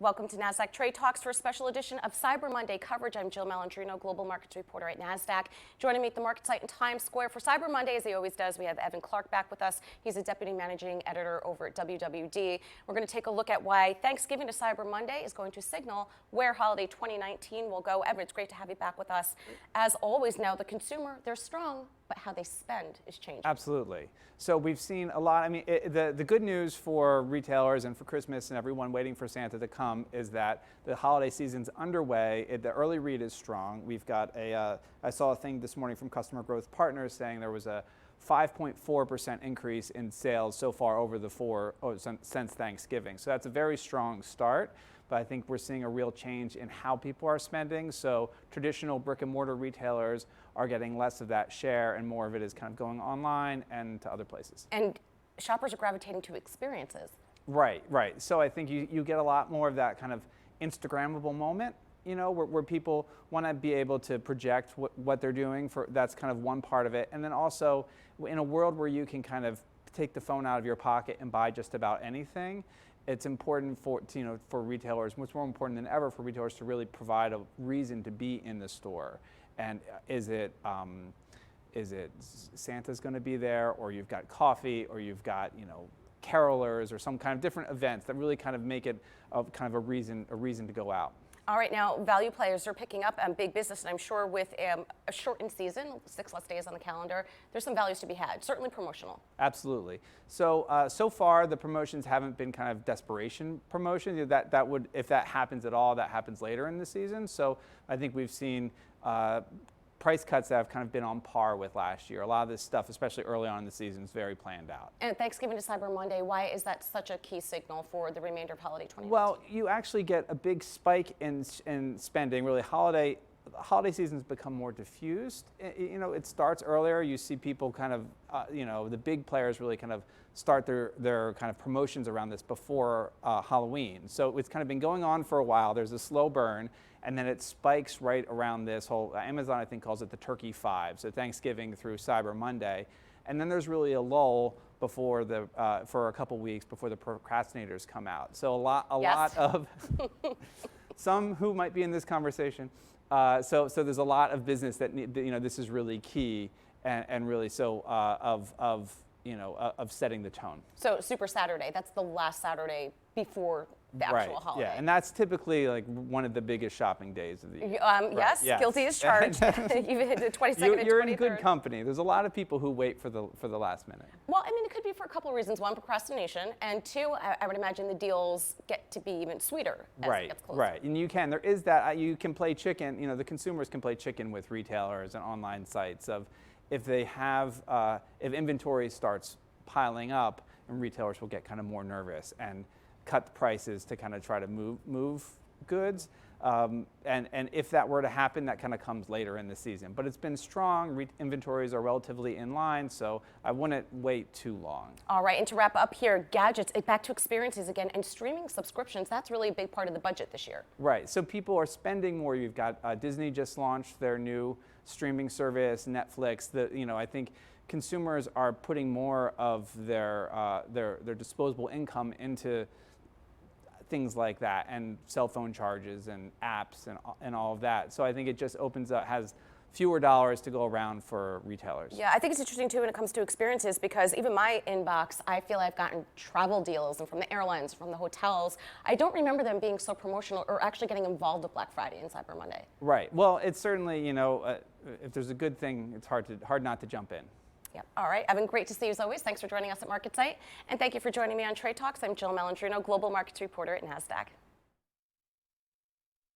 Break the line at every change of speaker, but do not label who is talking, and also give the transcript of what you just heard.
Welcome to Nasdaq Trade Talks for a special edition of Cyber Monday coverage. I'm Jill Malandrino, global markets reporter at Nasdaq. Joining me at the market site in Times Square for Cyber Monday, as he always does, we have Evan Clark back with us. He's a deputy managing editor over at WWD. We're going to take a look at why Thanksgiving to Cyber Monday is going to signal where holiday 2019 will go. Evan, it's great to have you back with us. As always, now the consumer, they're strong, but how they spend is changing.
Absolutely. So we've seen a lot. I mean, the good news for retailers and for Christmas and everyone waiting for Santa to come is that the holiday season's underway. The early read is strong. We've got I saw a thing this morning from Customer Growth Partners saying there was a 5.4% increase in sales so far over the since Thanksgiving. So that's a very strong start. But I think we're seeing a real change in how people are spending. So traditional brick and mortar retailers are getting less of that share, and more of it is kind of going online and to other places.
And shoppers are gravitating to experiences.
Right. So I think you get a lot more of that kind of Instagrammable moment, you know, where people want to be able to project what they're doing. That's kind of one part of it. And then also in a world where you can kind of take the phone out of your pocket and buy just about anything, it's important for retailers, much more important than ever for retailers to really provide a reason to be in the store. And is it Santa's going to be there, or you've got coffee, or you've got carolers, or some kind of different events that really kind of make it a reason to go out.
All right, now value players are picking up big business, and I'm sure with a shortened season, 6 less days on the calendar, there's some values to be had, certainly promotional.
Absolutely. So so far the promotions haven't been kind of desperation promotions. That would, if that happens at all, that happens later in the season. So I think we've seen price cuts that have kind of been on par with last year. A lot of this stuff, especially early on in the season, is very planned out.
And Thanksgiving to Cyber Monday, why is that such a key signal for the remainder of holiday 2019?
Well, you actually get a big spike in spending. Really, holiday seasons become more diffused. It starts earlier. You see people kind of, the big players really kind of start their kind of promotions around this before Halloween. So it's kind of been going on for a while. There's a slow burn, and then it spikes right around this whole, Amazon I think calls it the Turkey 5, so Thanksgiving through Cyber Monday. And then there's really a lull before for a couple weeks before the procrastinators come out. So a lot of, some who might be in this conversation, so there's a lot of business that this is really key, and really so of setting the tone.
So Super Saturday, that's the last Saturday before the actual holiday.
Yeah, and that's typically like one of the biggest shopping days of the year.
Yes, guilty as charged. You've hit the 22nd and 23rd.
You're in good company. There's a lot of people who wait for the last minute.
Well, I mean, it could be for a couple of reasons. One, procrastination, and two, I would imagine the deals get to be even sweeter as it gets closer.
Right, and there is that, you can play chicken, the consumers can play chicken with retailers and online sites of if they have, if inventory starts piling up, and retailers will get kind of more nervous and cut the prices to kind of try to move goods. And if that were to happen, that kind of comes later in the season. But it's been strong. Inventories are relatively in line, so I wouldn't wait too long.
All right, and to wrap up here, gadgets, back to experiences again, and streaming subscriptions, that's really a big part of the budget this year.
Right, so people are spending more. You've got Disney just launched their new streaming service, Netflix. I think consumers are putting more of their disposable income into things like that, and cell phone charges and apps and all of that. So I think it just opens up, has fewer dollars to go around for retailers.
Yeah, I think it's interesting too when it comes to experiences, because even my inbox, I feel I've gotten travel deals, and from the airlines, from the hotels. I don't remember them being so promotional or actually getting involved with Black Friday and Cyber Monday.
Right. Well, it's certainly, if there's a good thing, it's hard not to jump in.
Yeah. All right, Evan, great to see you as always. Thanks for joining us at MarketSite. And thank you for joining me on Trade Talks. I'm Jill Malandrino, Global Markets Reporter at Nasdaq.